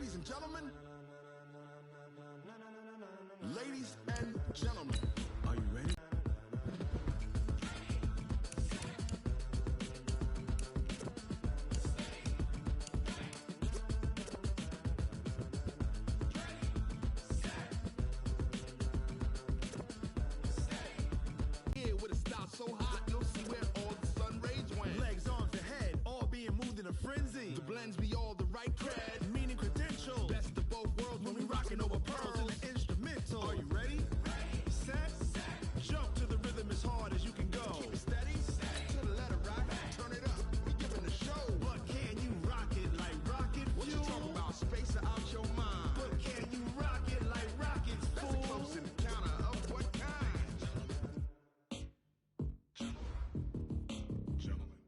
Ladies and gentlemen. Ladies and gentlemen. Are you ready? With a style so hot, you'll see where all the sun rays went. Legs, arms, and head, all being moved in a frenzy. The blends be all the right cred, meaning credentials. Best of both worlds when we rockin' over pearls in the instrumental. Are you ready? Set, jump to the rhythm as hard as you can go. Keep it steady, to the letter rock, turn it up, we giving the show. But can you rock it like rocket fuel? What you talking about, space or out your mind? But can you rock it like rockets, fool? That's a close encounter of what kind?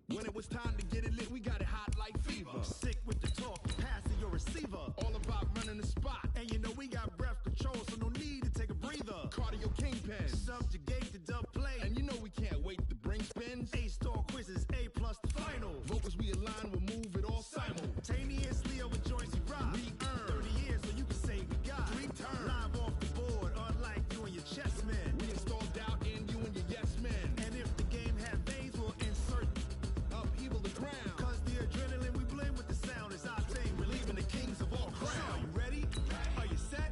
When it was time to get it lit, we got it hot like fever. Sick with the talk, passing your receiver. All about running the spot. And you know we got breath control, so no need to take a breather. Cardio kingpin. Subjugate the dub play. And you know we can't wait to bring spins. A-star quizzes, A+ the final. Vocals we align, we'll move it all simultaneously over joints we rock. We earn 30 years, so you can say we got 3 turns. Live off the board, unlike you and your chess men. We install doubt in you and your yes men. And if the game had veins, we'll insert upheaval the ground. Cause the adrenaline we blend with the sound is our thing. We're leaving the kings of all crowns. So are you ready? Are you set?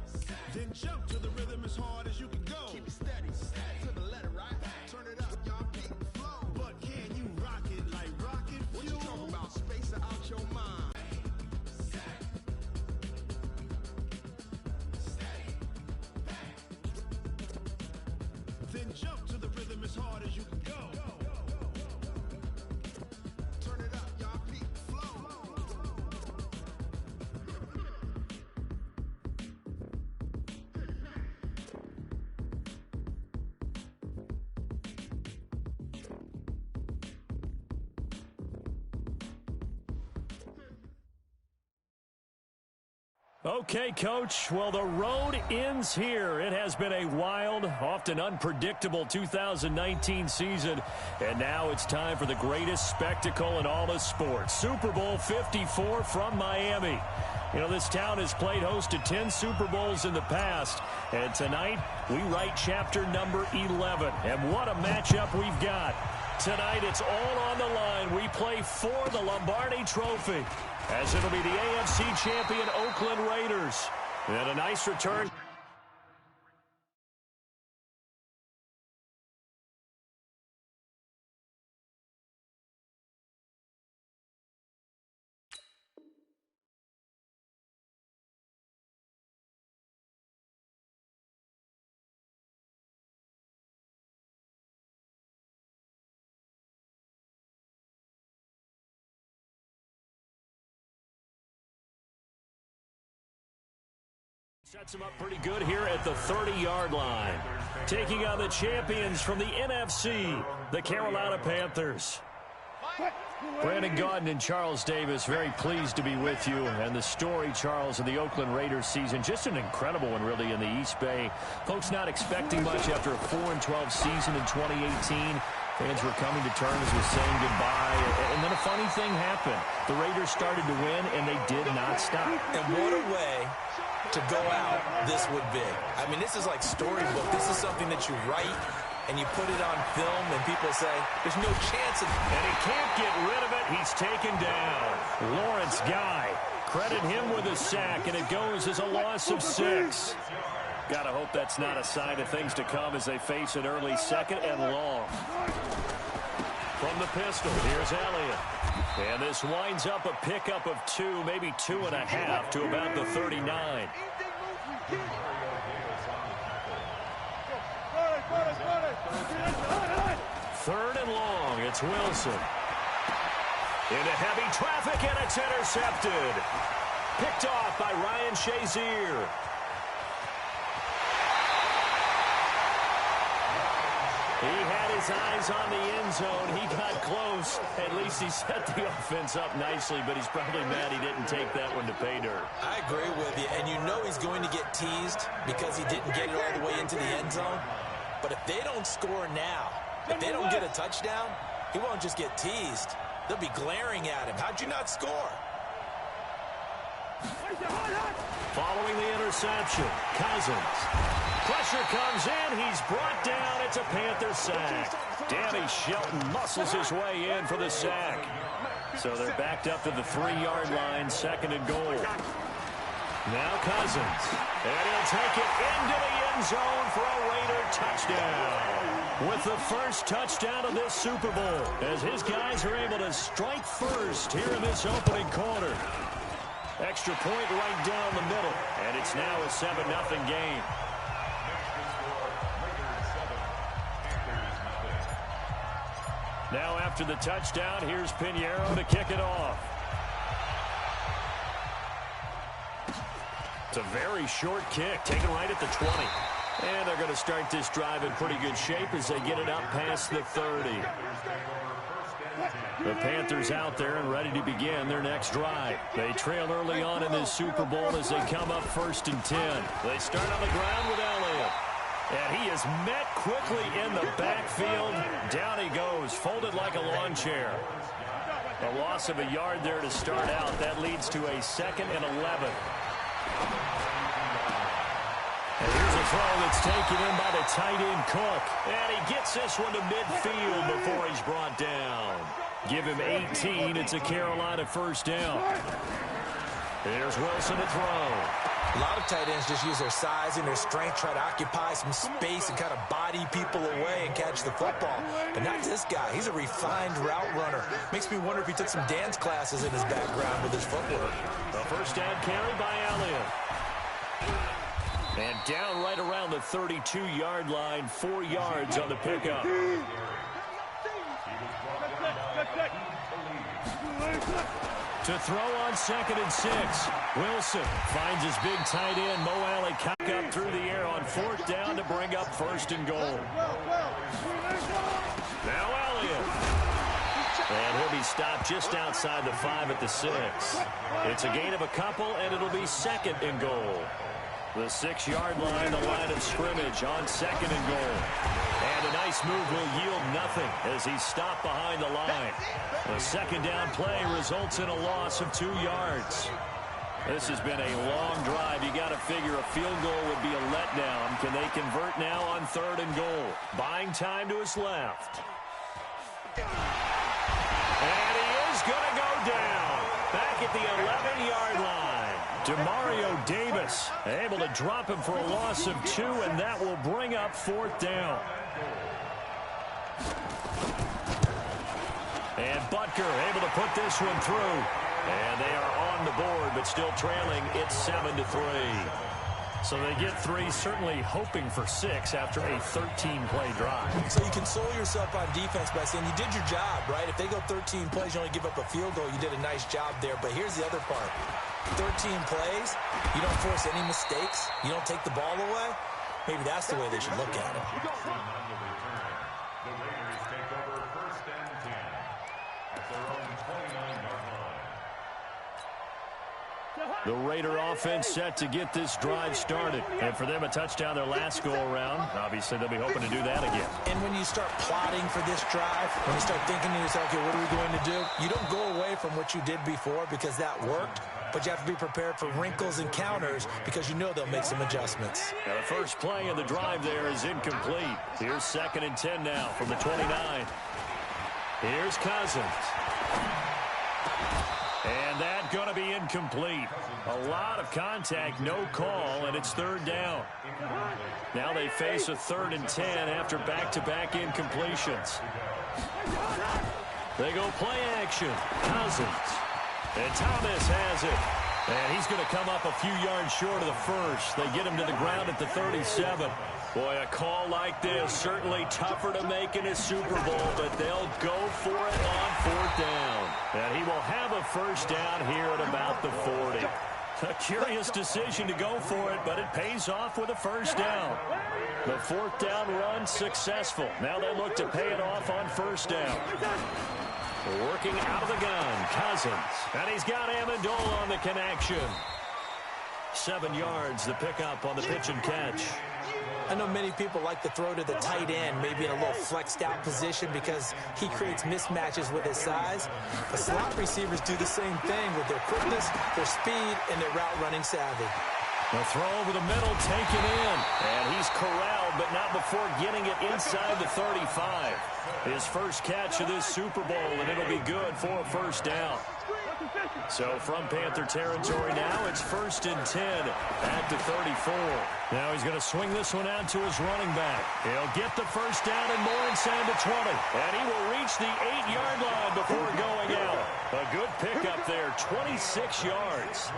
Then jump to the rhythm as hard as you can go. Keep it steady, to the letter right. Turn it up, y'all beat the flow. But can you rock it like rocket fuel? What you talking about, space or out your mind? Then jump to the rhythm as hard as you can go. Turn it up, y'all beat the flow. Okay, Coach. Well, the road ends here. It has been a wild, often unpredictable 2019 season. And now it's time for the greatest spectacle in all of sports. Super Bowl 54 from Miami. You know, this town has played host to 10 Super Bowls in the past. And tonight, we write chapter number 11. And what a matchup we've got. Tonight, it's all on the line. We play for the Lombardi Trophy, as it'll be the AFC champion Oakland Raiders. And a nice return. Sets him up pretty good here at the 30-yard line. Taking on the champions from the NFC, the Carolina Panthers. Brandon Gaudin and Charles Davis, very pleased to be with you. And the story, Charles, of the Oakland Raiders season, just an incredible one, really, in the East Bay. Folks not expecting much after a 4-12 season in 2018. Fans were coming to terms with saying goodbye. And then a funny thing happened. The Raiders started to win, and they did not stop. And what a way to go out this would be. I mean, this is like storybook. This is something that you write and you put it on film and people say, there's no chance of it. And he can't get rid of it. He's taken down. Lawrence Guy, credit him with a sack, and it goes as a loss of 6. Gotta hope that's not a sign of things to come as they face an early second and long. From the pistol, here's Elliott. And this winds up a pickup of 2, maybe 2.5 to about the 39. Third and long, it's Wilson. Into heavy traffic, and it's intercepted. Picked off by Ryan Shazier. He had his eyes on the end zone. He got close. At least he set the offense up nicely, but he's probably mad he didn't take that one to pay dirt. I agree with you, and you know he's going to get teased because he didn't get it all the way into the end zone. But if they don't score now, if they don't get a touchdown, he won't just get teased. They'll be glaring at him. How'd you not score? Following the interception, Cousins. Pressure comes in. He's brought down. It's a Panther sack. Danny Shelton muscles his way in for the sack. So they're backed up to the 3-yard line, 2nd and goal. Now Cousins. And he'll take it into the end zone for a Raider touchdown. With the first touchdown of this Super Bowl, as his guys are able to strike first here in this opening quarter. Extra point right down the middle, and it's now a 7-0 game. Now after the touchdown, here's Pinheiro to kick it off. It's a very short kick, taken right at the 20. And they're going to start this drive in pretty good shape as they get it up past the 30. The Panthers out there and ready to begin their next drive. They trail early on in this Super Bowl as they come up 1st and 10. They start on the ground with Elliott. And he is met quickly in the backfield. Down he goes, folded like a lawn chair. A loss of a yard there to start out. That leads to a 2nd and 11. And here's a throw that's taken in by the tight end Cook. And he gets this one to midfield before he's brought down. Give him 18. It's a Carolina first down. There's Wilson to throw. A lot of tight ends just use their size and their strength, try to occupy some space and kind of body people away and catch the football. But not this guy. He's a refined route runner. Makes me wonder if he took some dance classes in his background with his footwork. The first down carry by Elliott. And down right around the 32-yard line, 4 yards on the pickup. To throw on 2nd and 6. Wilson finds his big tight end, Mo Alley, cock up through the air on 4th down to bring up 1st and goal. Now Elliott. And he'll be stopped just outside the 5 at the 6. It's a gain of a couple, and it'll be 2nd and goal. The 6-yard line, the line of scrimmage on 2nd and goal. And a nice move will yield nothing as he's stopped behind the line. The 2nd down play results in a loss of 2 yards. This has been a long drive. You got to figure a field goal would be a letdown. Can they convert now on 3rd and goal? Buying time to his left. And he is going to go down. Back at the 11-yard line. Demario Davis able to drop him for a loss of 2, and that will bring up 4th down. And Butker able to put this one through. And they are on the board, but still trailing. It's 7-3. So they get 3, certainly hoping for 6 after a 13-play drive. So you console yourself on defense by saying you did your job, right? If they go 13 plays, you only give up a field goal, you did a nice job there. But here's the other part. 13 plays, you don't force any mistakes, you don't take the ball away. Maybe that's the way they should look at it. The Raiders take over 1st and 10 at their own 29-yard line. The Raider offense set to get this drive started. And for them, a touchdown their last go-around. Obviously, they'll be hoping to do that again. And when you start plotting for this drive, when you start thinking to yourself, okay, what are we going to do? You don't go away from what you did before because that worked. But you have to be prepared for wrinkles and counters because you know they'll make some adjustments. Now the first play of the drive there is incomplete. Here's 2nd and 10 now from the 29. Here's Cousins. And that's going to be incomplete. A lot of contact, no call, and it's 3rd down. Now they face a 3rd and 10 after back-to-back incompletions. They go play action. Cousins. And Thomas has it. And he's going to come up a few yards short of the first. They get him to the ground at the 37. Boy, a call like this, certainly tougher to make in a Super Bowl, but they'll go for it on 4th down. And he will have a first down here at about the 40. A curious decision to go for it, but it pays off with a first down. The 4th down run successful. Now they look to pay it off on 1st down. Working out of the gun, Cousins. And he's got Amendola on the connection. 7 yards, the pickup on the pitch and catch. I know many people like to throw to the tight end, maybe in a little flexed out position because he creates mismatches with his size. The slot receivers do the same thing with their quickness, their speed, and their route running savvy. The throw over the middle, taken in. And he's corralled, but not before getting it inside the 35. His first catch of this Super Bowl, and it'll be good for a first down. So from Panther territory now, it's 1st and 10 at the 34. Now he's going to swing this one out to his running back. He'll get the first down and more inside the 20. And he will reach the 8-yard line before going out. A good pickup there, 26 yards.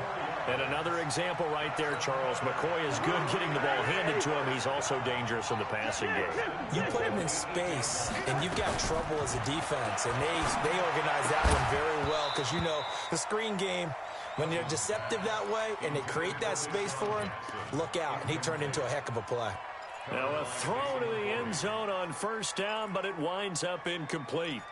And another example right there, Charles. McCoy is good getting the ball handed to him. He's also dangerous in the passing game. You put him in space, and you've got trouble as a defense. And they organize that one very well because, you know, the screen game, when they're deceptive that way and they create that space for him, look out. And he turned into a heck of a play. Now a throw to the end zone on first down, but it winds up incomplete.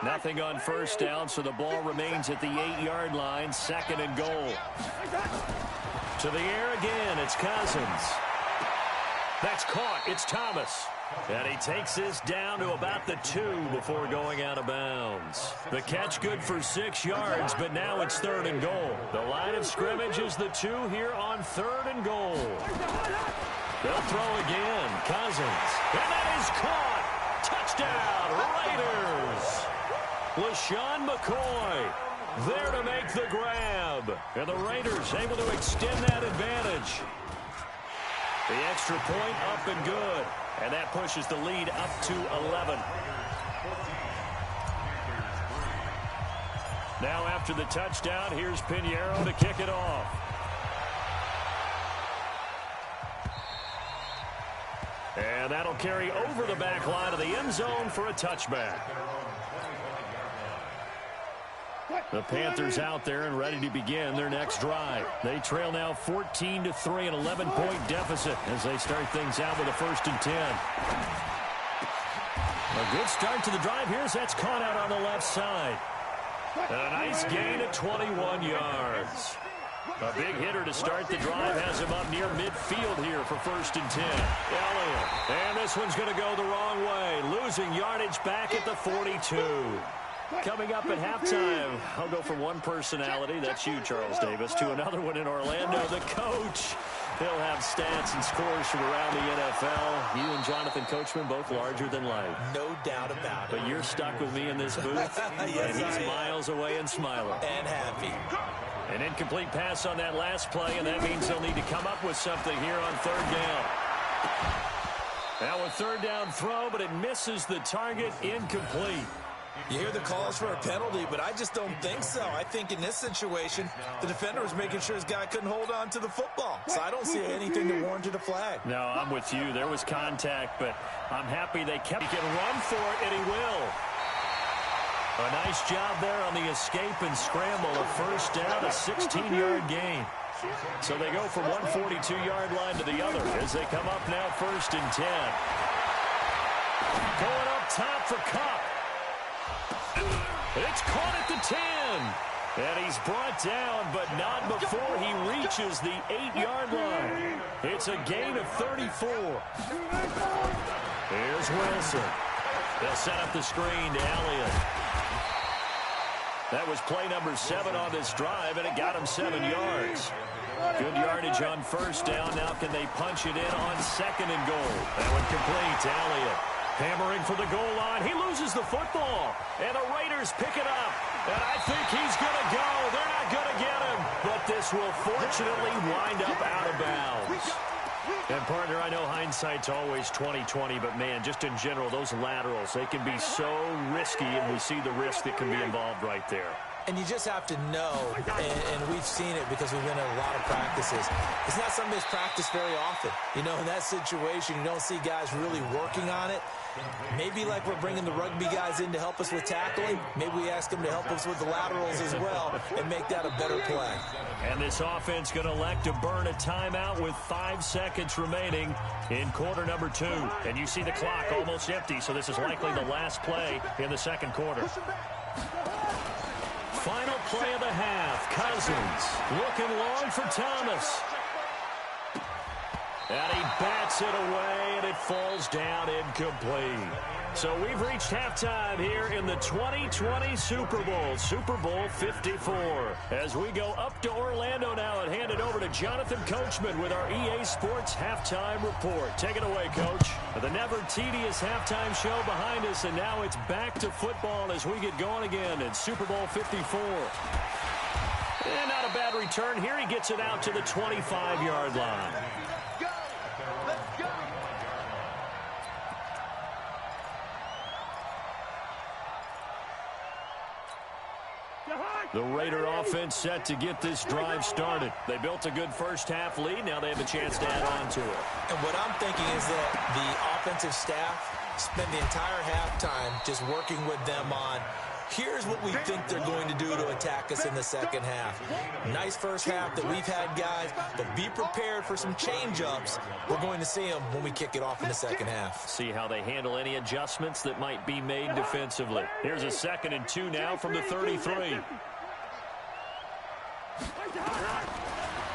Nothing on first down, so the ball remains at the 8-yard line, 2nd and goal. To the air again, it's Cousins. That's caught, it's Thomas. And he takes this down to about the 2 before going out of bounds. The catch good for 6 yards, but now it's 3rd and goal. The line of scrimmage is the 2 here on 3rd and goal. They'll throw again, Cousins. And that is caught. Touchdown, Raiders. LaShawn McCoy there to make the grab. And the Raiders able to extend that advantage. The extra point up and good. And that pushes the lead up to 11. Now after the touchdown, here's Pinheiro to kick it off. And that'll carry over the back line of the end zone for a touchback. The Panthers out there and ready to begin their next drive. They trail now 14-3, an 11-point deficit as they start things out with a 1st and 10. A good start to the drive here as that's caught out on the left side. And a nice gain at 21 yards. A big hitter to start the drive has him up near midfield here for 1st and 10. Elliott. And this one's going to go the wrong way. Losing yardage back at the 42. Coming up at halftime, I'll go from one personality, that's you, Charles Davis, to another one in Orlando, the coach. He'll have stats and scores from around the NFL. You and Jonathan Coachman both larger than life. No doubt about it. But you're stuck with me in this booth, Yes, and he's miles away and smiling. And happy. An incomplete pass on that last play, and that means they'll need to come up with something here on 3rd down. Now a 3rd down throw, but it misses the target, incomplete. You hear the calls for a penalty, but I just don't think so. I think in this situation, the defender was making sure his guy couldn't hold on to the football. So I don't see anything that warranted a flag. No, I'm with you. There was contact, but I'm happy they kept. He can run for it, and he will. A nice job there on the escape and scramble. A 1st down, a 16-yard gain. So they go from one 42-yard line to the other as they come up now 1st and 10. Going up top for Kupp. It's caught at the 10. And he's brought down, but not before he reaches the 8-yard line. It's a gain of 34. Here's Wilson. They'll set up the screen to Elliott. That was play number 7 on this drive, and it got him 7 yards. Good yardage on 1st down. Now can they punch it in on 2nd and goal? That one complete to Elliott. Hammering for the goal line. He loses the football. And the Raiders pick it up. And I think he's going to go. They're not going to get him. But this will fortunately wind up out of bounds. And, partner, I know hindsight's always 20/20, but, man, just in general, those laterals, they can be so risky, and we see the risk that can be involved right there. And you just have to know, and we've seen it because we've been at a lot of practices. It's not something that's practiced very often. You know, in that situation, you don't see guys really working on it. Maybe like we're bringing the rugby guys in to help us with tackling, maybe we ask them to help us with the laterals as well and make that a better play. And this offense going to elect to burn a timeout with 5 seconds remaining in quarter number 2. And you see the clock almost empty, so this is likely the last play in the 2nd quarter. Final play of the half. Cousins looking long for Thomas. And he bats it away, and it falls down incomplete. So we've reached halftime here in the 2020 Super Bowl, Super Bowl 54. As we go up to Orlando now and hand it over to Jonathan Coachman with our EA Sports Halftime Report. Take it away, Coach. The never tedious halftime show behind us, and now it's back to football as we get going again in Super Bowl 54. And not a bad return here. He gets it out to the 25-yard line. The Raider offense set to get this drive started. They built a good first-half lead. Now they have a chance to add on to it. And what I'm thinking is that the offensive staff spent the entire halftime just working with them on, here's what we think they're going to do to attack us in the second half. Nice first half that we've had, guys, but be prepared for some change-ups. We're going to see them when we kick it off in the second half. See how they handle any adjustments that might be made defensively. Here's a 2nd and 2 now from the 33.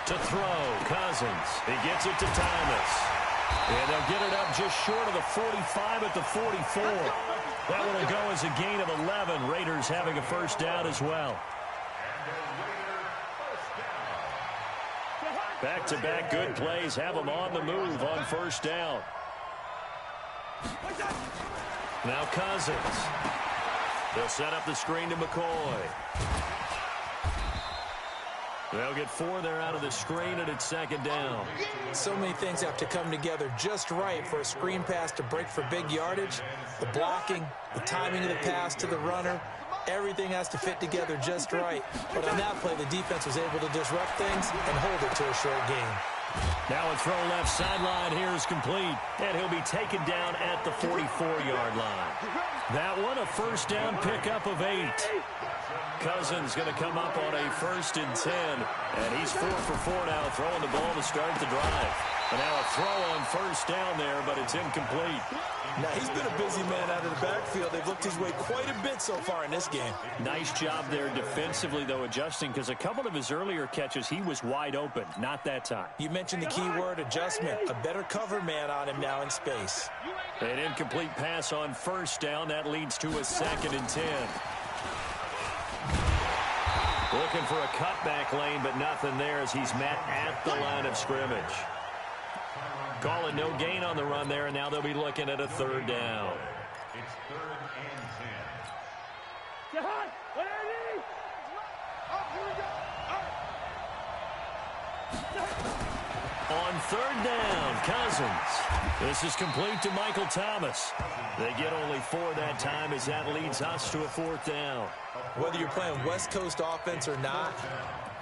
To throw, Cousins. He gets it to Thomas. And they'll get it up just short of the 45 at the 44. That one will go as a gain of 11. Raiders having a first down as well. Back-to-back good plays have them on the move on first down. Now Cousins. They'll set up the screen to McCoy. They'll get 4 there out of the screen, and it's 2nd down. So many things have to come together just right for a screen pass to break for big yardage. The blocking, the timing of the pass to the runner, everything has to fit together just right. But on that play, the defense was able to disrupt things and hold it to a short gain. Now a throw left sideline here is complete, and he'll be taken down at the 44-yard line. That one, a first down pickup of 8. Cousins going to come up on a 1st and 10, and he's 4 for 4 now, throwing the ball to start the drive. And now a throw on first down there, but it's incomplete. Now, he's been a busy man out of the backfield. They've looked his way quite a bit so far in this game. Nice job there defensively, though, adjusting, because a couple of his earlier catches, he was wide open. Not that time. You mentioned the key word, adjustment. A better cover man on him now in space. An incomplete pass on first down. That leads to a 2nd and 10. Looking for a cutback lane, but nothing there as he's met at the line of scrimmage. Calling no gain on the run there, and now they'll be looking at a 3rd down. It's 3rd and 10. On 3rd down, Cousins. This is complete to Michael Thomas. They get only 4 that time as that leads us to a 4th down. Whether you're playing West Coast offense or not,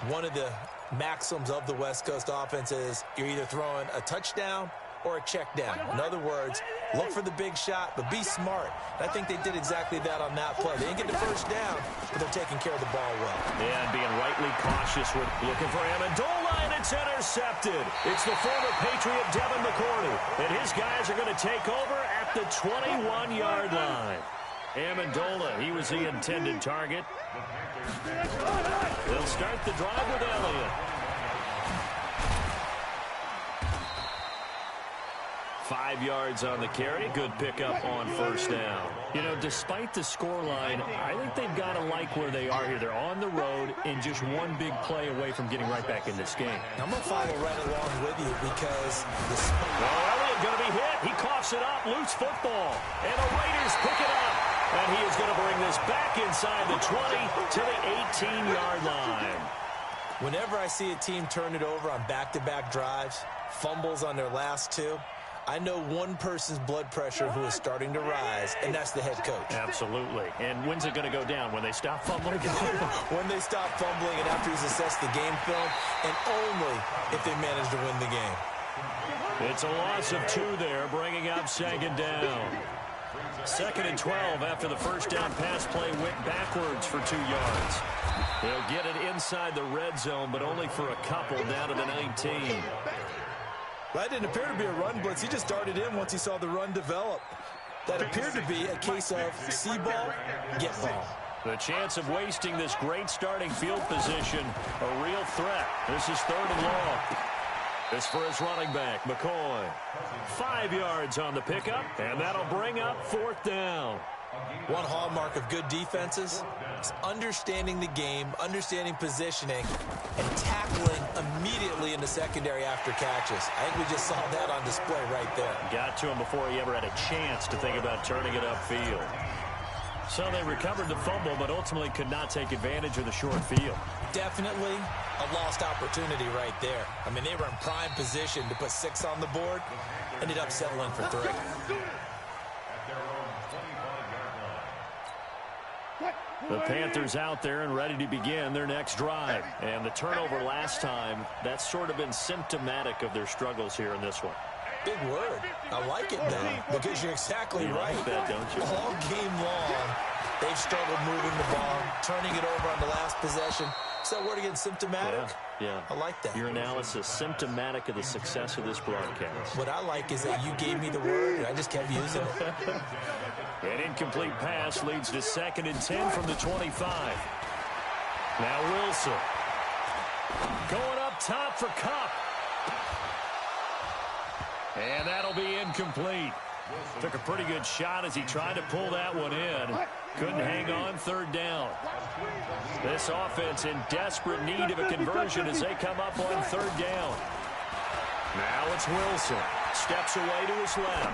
one of the maxims of the West Coast offense is you're either throwing a touchdown or a check down. In other words, look for the big shot, but be smart. And I think they did exactly that on that play. They didn't get the first down, but they're taking care of the ball well. Yeah, and being rightly cautious with looking for Amendola, and it's intercepted. It's the former Patriot Devin McCourty, and his guys are going to take over at the 21-yard line. Amendola, he was the intended target. They'll start the drive with Elliott. 5 yards on the carry. Good pickup on first down. You know, despite the scoreline, I think they've got to like where they are here. They're on the road and just one big play away from getting right back in this game. I'm going to follow right along with you because Elliott going to be hit. He coughs it up. Loose football. And the Raiders pick it up. And he is going to bring this back inside the 20 to the 18-yard line. Whenever I see a team turn it over on back-to-back drives, fumbles on their last 2, I know one person's blood pressure who is starting to rise, and that's the head coach. Absolutely. And when's it going to go down? When they stop fumbling? When they stop fumbling and after he's assessed the game film, and only if they manage to win the game. It's a loss of 2 there, bringing up 2nd down. 2nd and 12 after the first down pass play went backwards for 2 yards. They'll get it inside the red zone, but only for a couple down to the 19. That didn't appear to be a run blitz. He just darted in once he saw the run develop. That appeared to be a case of see ball, get ball. The chance of wasting this great starting field position, a real threat. This is 3rd and long. This for his running back, McCoy. 5 yards on the pickup, and that'll bring up 4th down. One hallmark of good defenses is understanding the game, understanding positioning, and tackling immediately in the secondary after catches. I think we just saw that on display right there. Got to him before he ever had a chance to think about turning it upfield. So they recovered the fumble, but ultimately could not take advantage of the short field. Definitely a lost opportunity right there. I mean, they were in prime position to put 6 on the board, ended up settling for 3. The Panthers out there and ready to begin their next drive. And the turnover last time, that's sort of been symptomatic of their struggles here in this one. Big word. I like it, though, because you're exactly right. Like that, don't you? All game long, they've struggled moving the ball, turning it over on the last possession. So word again, symptomatic? Yeah. I like that. Your analysis, symptomatic of the success of this broadcast. What I like is that you gave me the word, and I just kept using it. An incomplete pass leads to 2nd and 10 from the 25. Now Wilson. Going up top for Kupp. And that'll be incomplete. Took a pretty good shot as he tried to pull that one in. Couldn't hang on, 3rd down. This offense in desperate need of a conversion as they come up on 3rd down. Now it's Wilson. Steps away to his left.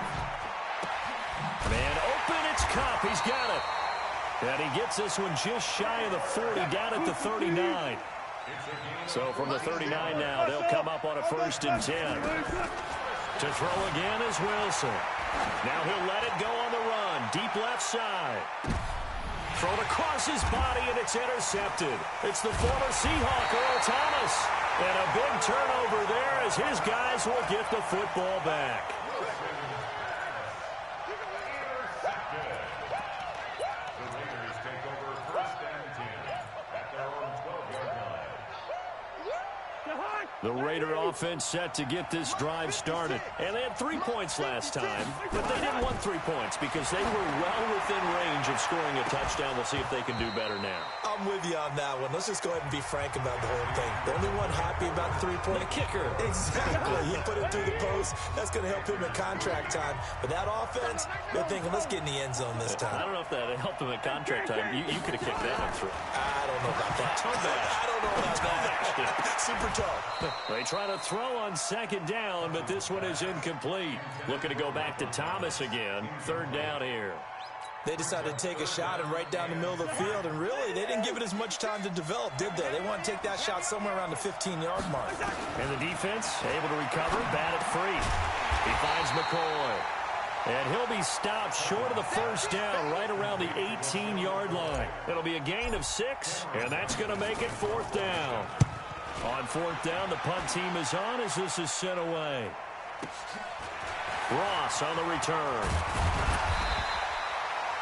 Man open, it's Kupp. He's got it. And he gets this one just shy of the 40, down at the 39. So from the 39 now, they'll come up on a 1st and 10. To throw again is Wilson. Now he'll let it go on the run. Deep left side. Thrown across his body, and it's intercepted. It's the former Seahawk, Earl Thomas. And a big turnover there as his guys will get the football back. The Raider offense set to get this drive started. And they had 3 points last time, but they didn't want 3 points because they were well within range of scoring a touchdown. We'll see if they can do better now. I'm with you on that one. Let's just go ahead and be frank about the whole thing. The only one happy about the 3-point kicker. Exactly. He put it through the post. That's going to help him at contract time. But that offense, they're thinking, let's get in the end zone this time. I don't know if that helped him at contract time. You could have kicked that one through. I don't know about that. I don't know about that. Super tough. They try to throw on 2nd down, but this one is incomplete. Looking to go back to Thomas again. 3rd down here. They decided to take a shot and right down the middle of the field, and really, they didn't give it as much time to develop, did they? They want to take that shot somewhere around the 15-yard mark. And the defense able to recover, bat it free. He finds McCoy. And he'll be stopped short of the 1st down, right around the 18-yard line. It'll be a gain of 6, and that's going to make it 4th down. On 4th down, the punt team is on as this is sent away. Ross on the return.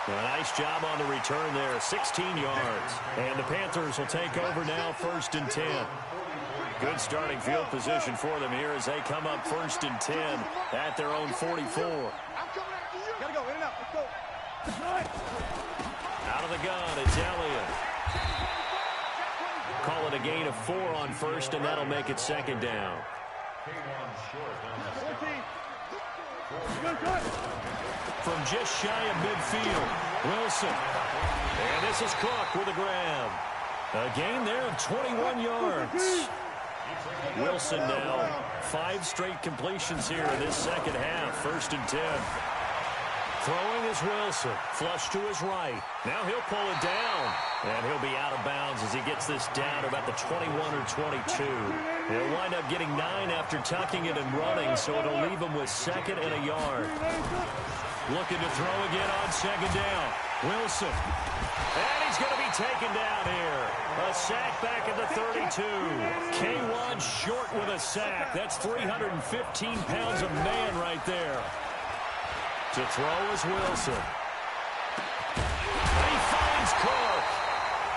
A nice job on the return there, 16 yards. And the Panthers will take over now, 1st and 10. Good starting field position for them here as they come up 1st and 10 at their own 44. Gotta go, in and out, let's go. Out of the gun, it's Elliott. Call it a gain of 4 on 1st, and that'll make it 2nd down. From just shy of midfield, Wilson. And this is Cook with a grab. A gain there of 21 yards. Wilson now 5 straight completions here in this 2nd half. 1st and 10. Throwing is Wilson. Flush to his right. Now he'll pull it down. And he'll be out of bounds as he gets this down to about the 21 or 22. He'll wind up getting 9 after tucking it and running, so it'll leave him with 2nd and a yard. Looking to throw again on 2nd down. Wilson. And he's going to be taken down here. A sack back at the 32. K1 short with a sack. That's 315 pounds of man right there. To throw is Wilson. He finds Cook.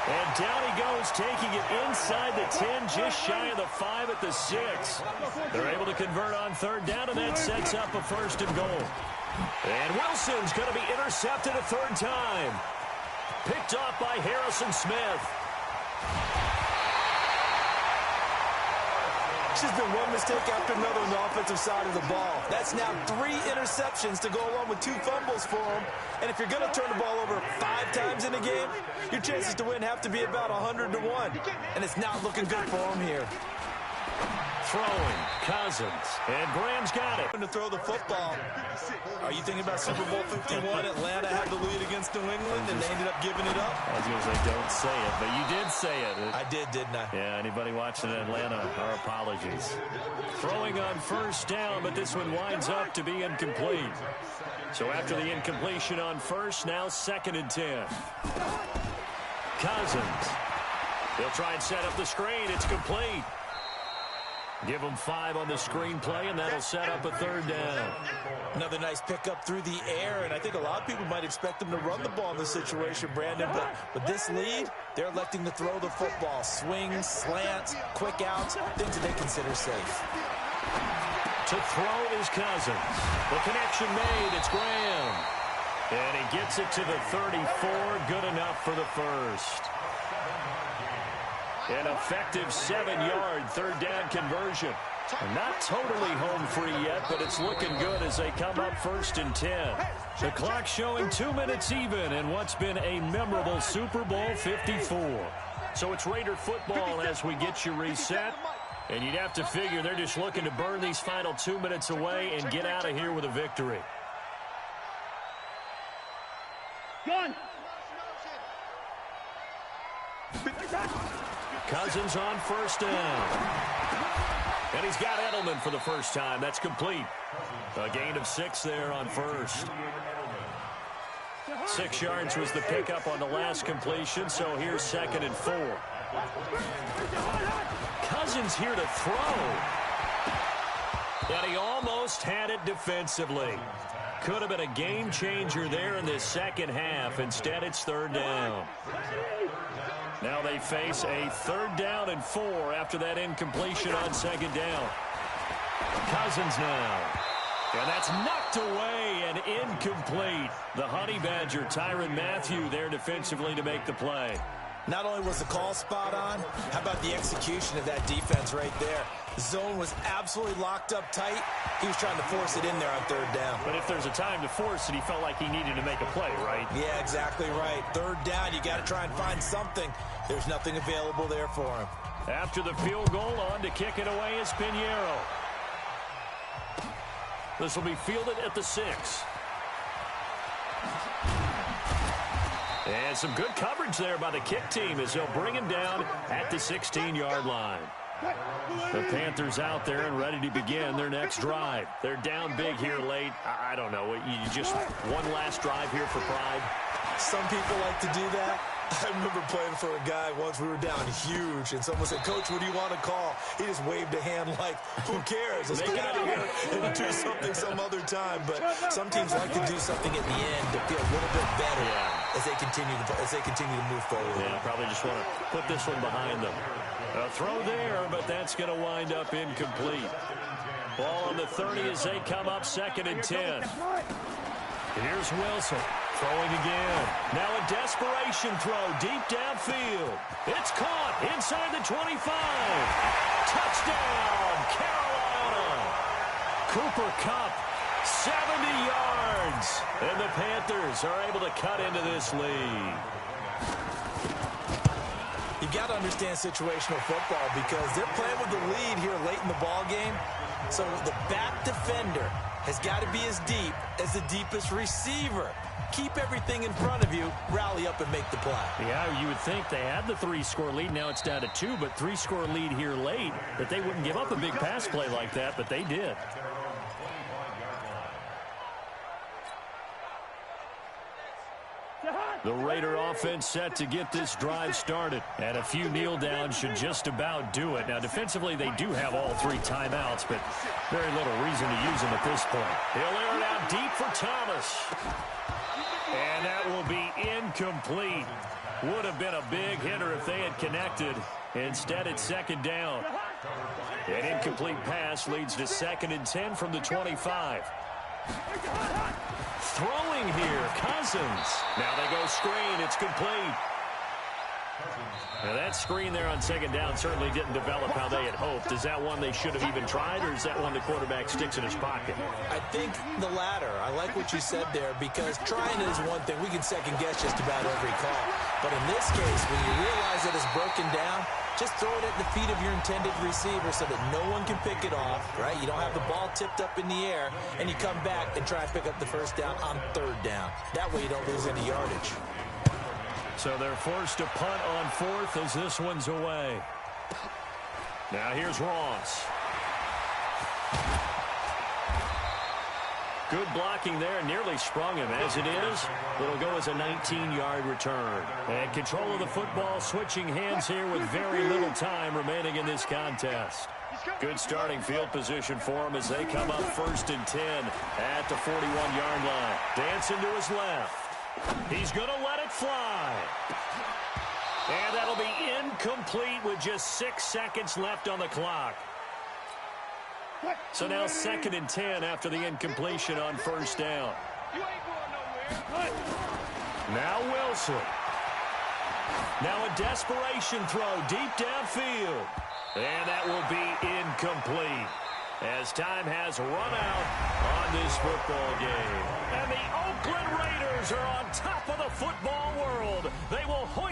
And down he goes, taking it inside the 10, just shy of the 5 at the 6. They're able to convert on 3rd down, and that sets up a 1st and goal. And Wilson's going to be intercepted a 3rd time. Picked off by Harrison Smith. It's just been one mistake after another on the offensive side of the ball. That's now 3 interceptions to go along with 2 fumbles for him. And if you're going to turn the ball over 5 times in a game, your chances to win have to be about 100 to 1. And it's not looking good for him here. Throwing, Cousins, and Graham's got it. To throw the football. Are you thinking about Super Bowl 51? Atlanta had the lead against New England, and they ended up giving it up? I was going to say, don't say it, but you did say it. I did, didn't I? Yeah, anybody watching Atlanta, our apologies. Throwing on first down, but this one winds up to be incomplete. So after the incompletion on first, now 2nd and 10. Cousins. He'll try and set up the screen. It's complete. Give him 5 on the screenplay, and that'll set up a 3rd down. Another nice pickup through the air, and I think a lot of people might expect them to run the ball in this situation, Brandon, but with this lead, they're electing to throw the football. Swings, slants, quick outs, things that they consider safe. To throw is Cousins. The connection made. It's Graham. And he gets it to the 34. Good enough for the first. An effective 7-yard 3rd down conversion. Not totally home free yet, but it's looking good as they come up 1st and 10. The clock showing 2 minutes even in what's been a memorable Super Bowl 54. So it's Raider football as we get you reset. And you'd have to figure they're just looking to burn these final 2 minutes away and get out of here with a victory. Gun. Cousins on 1st down. And he's got Edelman for the first time. That's complete. A gain of 6 there on first. 6 yards was the pickup on the last completion, so here's 2nd and 4. Cousins here to throw. And he almost had it defensively. Could have been a game changer there in this second half. Instead, it's 3rd down. Now they face a 3rd down and 4 after that incompletion on 2nd down. Cousins now. And that's knocked away and incomplete. The Honey Badger, Tyrann Mathieu, there defensively to make the play. Not only was the call spot on, how about the execution of that defense right there? The zone was absolutely locked up tight. He was trying to force it in there on 3rd down. But if there's a time to force it, he felt like he needed to make a play, right? Yeah, exactly right. 3rd down, you got to try and find something. There's nothing available there for him. After the field goal, on to kick it away is Pinheiro. This will be fielded at the 6. And some good coverage there by the kick team as they'll bring him down at the 16-yard line. The Panthers out there and ready to begin their next drive. They're down big here late. I don't know. You just one last drive here for pride. Some people like to do that. I remember playing for a guy once. We were down huge, and someone said, "Coach, what do you want to call?" He just waved a hand like, "Who cares? Let's get out of here and do something some other time." But some teams like to do something at the end to feel a little bit better as they continue to move forward. Yeah, probably just want to put this one behind them. A throw there, but that's going to wind up incomplete. Ball on the 30 as they come up 2nd and 10. Here's Wilson. Throwing again. Now a desperation throw deep downfield. It's caught inside the 25. Touchdown, Carolina. Cooper Kupp, 70 yards. And the Panthers are able to cut into this lead. You've got to understand situational football because they're playing with the lead here late in the ball game. So the back defender has got to be as deep as the deepest receiver. Keep everything in front of you, rally up and make the play. Yeah, you would think they had the 3-score lead. Now it's down to 2, but 3-score lead here late, that they wouldn't give up a big pass play like that, but they did. The Raider offense set to get this drive started. And a few kneel downs should just about do it. Now, defensively, they do have all 3 timeouts, but very little reason to use them at this point. He'll air it out deep for Thomas. And that will be incomplete. Would have been a big hitter if they had connected. Instead, it's 2nd down. An incomplete pass leads to 2nd and 10 from the 25. Throwing here, Cousins. Now they go screen. It's complete. Now that screen there on second down certainly didn't develop how they had hoped. Is that one they should have even tried, or is that one the quarterback sticks in his pocket? I think the latter. I like what you said there, because trying is one thing. We can second guess just about every call. But in this case, when you realize that it's broken down, just throw it at the feet of your intended receiver so that no one can pick it off, right? You don't have the ball tipped up in the air, and you come back and try to pick up the first down on third down. That way you don't lose any yardage. So they're forced to punt on fourth as this one's away. Now here's Ross. Good blocking there, nearly sprung him. As it is, it'll go as a 19-yard return. And control of the football switching hands here with very little time remaining in this contest. Good starting field position for him as they come up 1st and 10 at the 41-yard line. Dancing to his left. He's going to let it fly. And that'll be incomplete with just 6 seconds left on the clock. So now 2nd and 10 after the incompletion on 1st down. Now Wilson. Now a desperation throw deep downfield. And that will be incomplete as time has run out on this football game. And the Oakland Raiders are on top of the football world. They will hoist